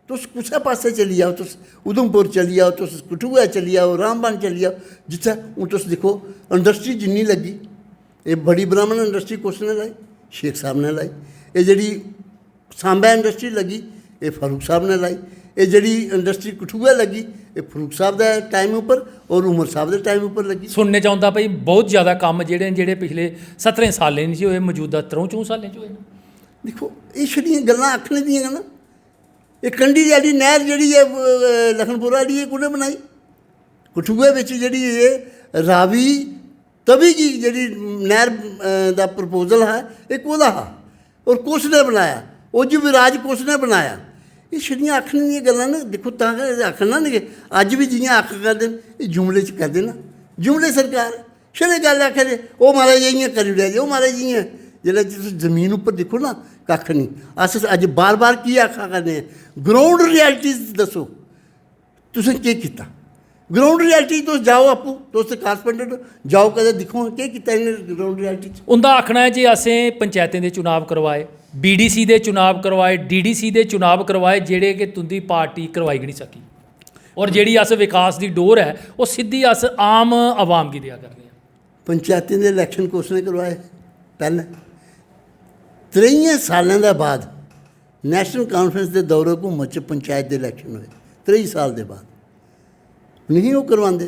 तुस कुसै पासे चली जाओ, तुस उधमपुर चली जाओ, तुस कठुआ चली जाओ, रामबन चली जाओ, जित्थै हूँ तुस दिक्खो इंडस्ट्री जिन्नी लगी, ये बड़ी ब्राह्मण इंडस्ट्री कुसने लाई? शेख साहब ने लाई। ये जिहड़ी सांबा इंडस्ट्री लगी ये फारूक साहब ने लाई। ये जिहड़ी इंडस्ट्री कठुआ लगी ये फारूक साहब के टाइम उपर और उमर साहब के टाइम उपर लगी। सुनने च आउंदा भाई बहुत ज़्यादा काम जेह्ड़े पिछले 17 सालें च होए, मौजूदा 3-4 सालें च होए। देखो ये छड़ियां गल्लां आखने दियां गल्लां। ये कंढी आह्ली नहर जिहड़ी है लखनपुरा आह्ली कु'न्नै बनाई? कठुए बिच जिहड़ी ये रावी तवी की जिहड़ी नहर दा प्रपोजल है ये कोह्दा हा और कुसने बनाया? उज विराज कुसने बनाया? ये छड़ियां आखने दियां गल्लां न। देखो तां आखना ना कि अज्ज भी जियां आख करदे न ये जुमले च करदे ना, जुमले सरकार छड़े गल्ल आखे दे ओह् महाराज इ'यां करी ओड़ेआ जी, ओह् महाराज इ'यां। जिसलै तुस जमीन उपर दिक्खो ना कक्ख नहीं। अस अज बार बार की आखा करने ग्राउंड रियलिटीज दसो, तुसें केह् कीता? ग्राउंड रियलिटी तुस जाओ आपूं, तुस कारपेंटर जाओ कदें दिक्खो केह् कीता इ'नें ग्राउंड रियलिटी च। उंदा आखना है जी असें पंचायतें दे चुनाव करवाए, BDC दे चुनाव करवाए, DDC दे चुनाव करवाए, जेह्ड़े कि तुंदी पार्टी करवाई गै नहीं सकी, और जेह्ड़ी अस विकास दी डोर है वो सिद्धी अस आम आवाम गी देआ करने आं। पंचायतें दे इलैक्शन कुसने करवाए? पैह्लें 23 सालें दे बाद नैशनल कॉन्फ्रेंस के दौरे हुकूमत च पंचायत के इलैक्शन हुए 23 साल के बाद नहीं वो करवाते।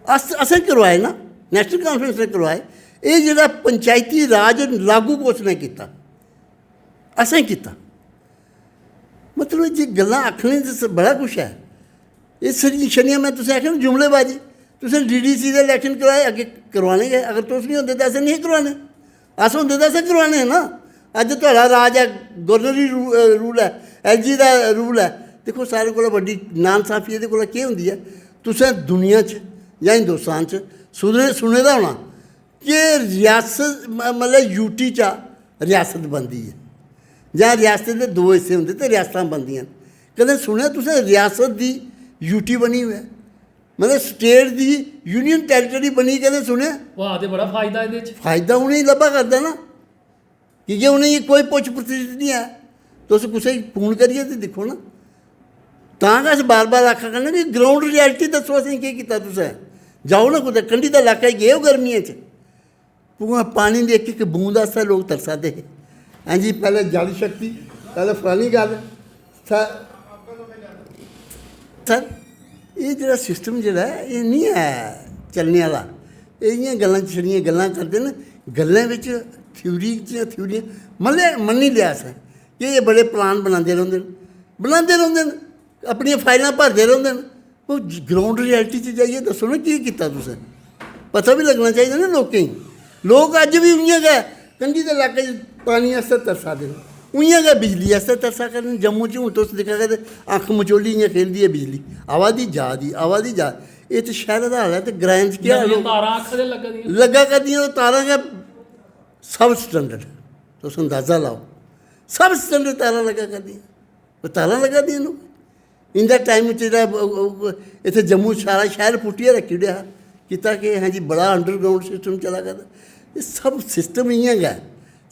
असें करवाए ना, नैशनल कॉन्फ्रेंस ने करवाए। ये जिहड़ा पंचायती राज लागू कुसने किया? असें किया। मतलब जी गल्लां आखने ते बड़ा कुछ है। ये छड़ियां मैं तुसें आखेआ जुमलेबाजी। तुसें DDC दे इलैक्शन करवाए, अग्गे करवाने गए। अगर तुस नहीं होंदे तो असें नहीं करवाने, अस होंदे तो असें करवाने हैं ना। अज तुहाड़ा राज है, गवर्नरी रूल है, LG का रूल है। देखो सारे कोला वड्डी नाइंसाफी इहदे कोला केह् हुंदी है? तुसें दुनिया च जां हिंदुस्तान च सुने दा होना कि रियासत मतलब UT चा रियासत बनदी है जां रियासत दे 2 हिस्से होंदे ते रियासतां बनदियां। कदें सुनेआ तुसें रियासत दी UT बनी होऐ? मतलब स्टेट की यूनियन टैरीटरी बनी कदें सुनेआ? वाह ते बड़ा फायदा इहदे च। फायदा उ'नेंगी लब्भा करदा ना, क्योंकि उ'नेंगी कोई पुच्छ प्रतिष्ठ नहीं है। तुस कुसै गी फोन करियै ते दिक्खो ना। तां गै अस बार बार आखा करने कि ग्राउंड रियलिटी दस्सो असें केह् कीता। तुसें जाओ ना कुतै कंढी दा इलाका च गे हो गर्मियें च, पानी की एक एक बूंद आस्तै लोग तरसा दे हे। हां जी, पैह्लें जल शक्ति चलो फलानी गल सर ये जो सिस्टम जोड़ा ये नहीं है चलने वाला ये गल्लां छड़ियां गल्लां करते हैं गल्लें बिच थ्यूरियां मन्नी लिया असें कि ये बड़े प्लान बनाते रौंह्दे न अपनियां फाइलां भरदे रौंह्दे न वो ग्राउंड रियलिटी च जाइए दस्सो ना की कीता तुसें पता भी लगना चाहिए ना लोकें गी लोग अज्ज भी उ'यां गै कंढी दे इलाके च पानी आस्तै तरसा दे न उ'यां गै बिजली आस्तै तरसा करदे न जम्मू च हून तुस दिक्खा करदे अक्ख मचोली इ'यां खेलदी ऐ बिजली आवा दी जा दी एह् ते शैह्रा दा हाल है ते ग्राएं च केह् हाल होग तारां अक्ख दे लग्गा दियां लग्गा करदियां ओह् तारां गै सब स्टैंडर्ड तुस अंदाज़ा लाओ सब स्टैंडर्ड तारां लग्गा करदियां ओह् तारां लग्गा दियां न इं'दा टाइम च जेह्ड़ा इत्थै जम्मू सारा शैह्र पुट्टियै रक्खी ओड़ेआ हा कीता कि हां जी बड़ा अंडरग्राउंड सिस्टम चला करदा एह् सब सिस्टम इ'यां गै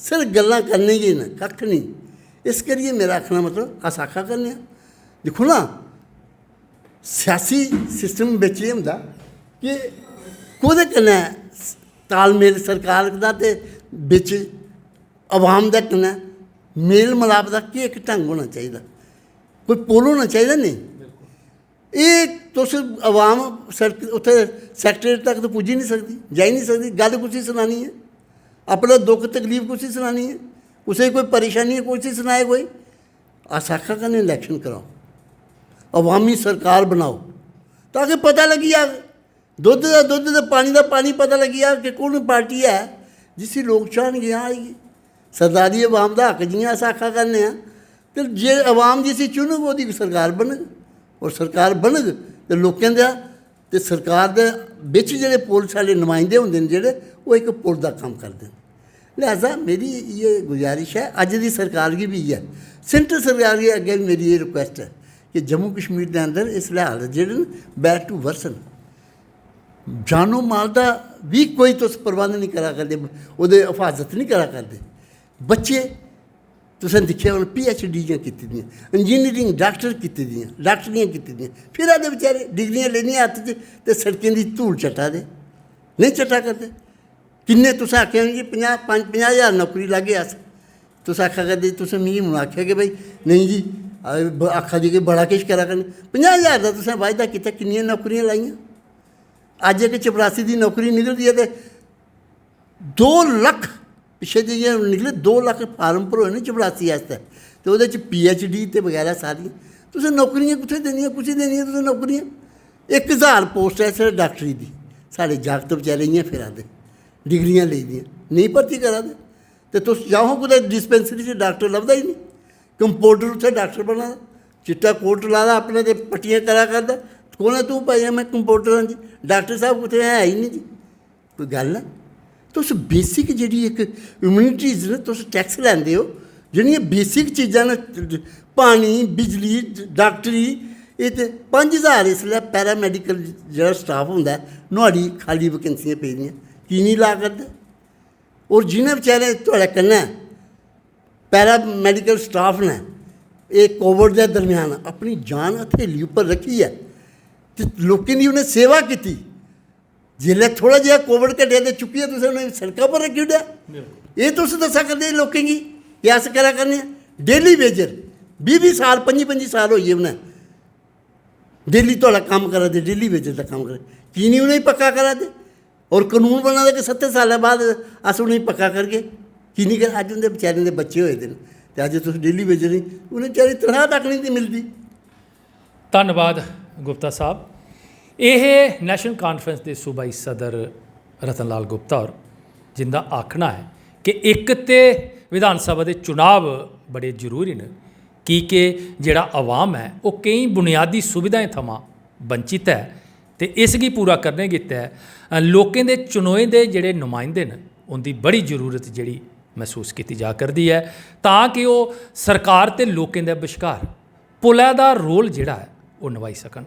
सिर्फ गल्लां करने गै न कक्ख नहीं इस करियै मेरा आखना मतलब अस आखा करने आं दिक्खो ना सियासी सिस्टम बिच एह् होंदा कि कोह्दे कन्नै तालमेल सरकार दा ते बिच अवाम दे कन्नै मेल मलाप दा केह् इक ढंग होना चाहिदा कोई पुल होना चाहिदा नहीं एह् तुस अवाम उत्थै सैक्रेटरी तक तो पुज्जी नहीं सकदी जाई नहीं सकदी गल्ल कुसी सनानी है अपना दुख तकलीफ कुसी सनानी है कुसै कोई परेशानी है कुसी सनाए कोई अस आखा करने इलैक्शन कराओ अवामी सरकार बनाओ ताकि पता लगी जाग दुद्ध का दुद्ध ते पानी का पानी पता लगी जाग कि कौन पार्टी है जिसी लोग चाहणगे हाँ आएगी सरदारी अवाम का हक जियां अस आखा करने तो जे अवाम जिसी चुनग वो सरकार बनग और सरकार बनग तो लोकें दा ते सरकार दे बिच जेह्ड़े पुलिस आह्ले नुमाइंदे होंदे न जेह्ड़े वो एक पुल दा कम्म करदे न लिहाजा मेरी ये गुजारिश है अज्ज दी सरकार गी भी इ'यै सेंटर सरकार गी अग्गें भी मेरी ये रिक्वेस्ट है कि जम्मू कश्मीर के अंदर इसलै हालत जेह्ड़े न बैक टू वर्सन जानो माल का भी कोई तुस प्रबंध नहीं करा करदे ओह्दे हिफाजत नहीं करा करदे बच्चे तुसें दिक्खेआ हून PhD कीती दियां इंजीनियरिंग डॉक्टरियां कीती दियां फिर आदे बेचारे डिग्रियां लेनियां हत्थ च ते सड़कें दी धूल चट्टा दे नहीं चट्टा करदे किन्ने तुसें आखेआ जी 50,000 नौकरी लागे अस तुस आखा करदे तुसें मिगी हून आखेआ कि भाई नहीं जी आखा दी कि बड़ा किश करा करने 50,000 का तुसें वायदा कीता किन्नियां नौकरियां लाइयां अज्ज एक चपरासी की नौकरी निकलदी है तो 2 लक्ष पिछले जाइए निकले 2 लक्ष फार्म भरोए न चपरासी आस्तै तो वो PhD ते बगैरा सारियां तुसें नौकरियां कुत्थै देनियां कुसी देनियां तुसें नौकरियां 1000 पोस्ट है सिर्फ डॉक्टरी दी साढ़े जागत बेचारे इ'यां फिरा दे डिग्रियां लेई दियां नहीं भर्ती करा दे ते तुस जाओ कुदै डिस्पेंसरी च डॉक्टर लभदा ही नहीं कंपाउंडर उत्थै डॉक्टर बना दा चिट्टा कोट ला दा अपने ते पट्टियां करा करदा कौन है तू भाई मैं कंपाउंडर हाँ जी डॉक्टर साहब कुत्थै है ही नहीं जी कोई गल है तुस बेसिक जिहड़ी एक इम्यूनिटीज़ न तुस टैक्स लैंदे हो जिहड़ियां बेसिक चीज़ां न पानी बिजली डॉक्टरी ये तो 5,000 इसलै पैरामैडिकल जिहड़ा स्टाफ होंदा नुहाड़ी खाली वैकेंसियां पेदियां की नहीं ला करदे और जिन्हें बेचारे तुहाड़े कन्नै पैरामैडिकल स्टाफ ने ये कोविड के दरम्यान अपनी जान हथेली उपर रखी है तो लोकें दी उन्हें सेवा की जिसलै थोड़ा जिहा कोविड घटिया तो चुक्कियै तुसें उ'नेंगी सड़कों पर रक्खी ओड़ेआ ये तुस दस्सा करदे लोकें गी कि अस करा करने डेली वेजर 20 साल 25 साल होई गे उ'नें डेली थोड़ा कम्म करा दे डेली वेजर का कम्म करा की नहीं उ'नेंगी पक्का करा दे और कानून बना दे कि 7 साल बाद अस उ'नेंगी पक्का करगे की नहीं कर अज्ज उं'दे बेचारें दे बच्चे होए दे न ते अज्ज तुस डेली वेजर नहीं उ'नें बेचारे तनख्वाह तक नहीं मिलदी ਧੰਨਵਾਦ ਗੁਪਤਾ ਸਾਹਿਬ ਇਹ ਨੈਸ਼ਨਲ ਕਾਨਫਰੰਸ ਦੇ ਸੂਬਾਈ ਸਦਰ ਰਤਨ ਲਾਲ ਗੁਪਤਾ ਔਰ ਜਿੰਦਾ ਆਖਣਾ ਹੈ ਕਿ ਇੱਕ ਤੇ ਵਿਧਾਨ ਸਭਾ ਦੇ ਚੁਣਾਵ ਬੜੇ ਜ਼ਰੂਰੀ ਨੇ ਕਿ ਜਿਹੜਾ ਆਵਾਮ ਹੈ ਉਹ ਕਈ ਬੁਨਿਆਦੀ ਸੁਵਿਧਾਵਾਂ ਥਮਾਂ ਵੰਚਿਤ ਹੈ ਤੇ ਇਸ ਕੀ ਪੂਰਾ ਕਰਨੇ ਕੀਤਾ ਹੈ ਲੋਕਾਂ ਦੇ ਚੁਣੋਏ ਦੇ ਜਿਹੜੇ ਨੁਮਾਇੰਦੇ ਨੇ ਉਹਦੀ ਬੜੀ ਜ਼ਰੂਰਤ ਜਿਹੜੀ ਮਹਿਸੂਸ ਕੀਤੀ ਜਾ ਕਰਦੀ ਹੈ ਤਾਂ ਕਿ ਉਹ ਸਰਕਾਰ ਤੇ ਲੋਕਾਂ ਦੇ ਵਿਚਕਾਰ ਪੁਲਾਂ ਦਾ ਰੋਲ ਜਿਹੜਾ ਹੈ ਉਹ ਨਿਭਾਈ ਸਕਣ।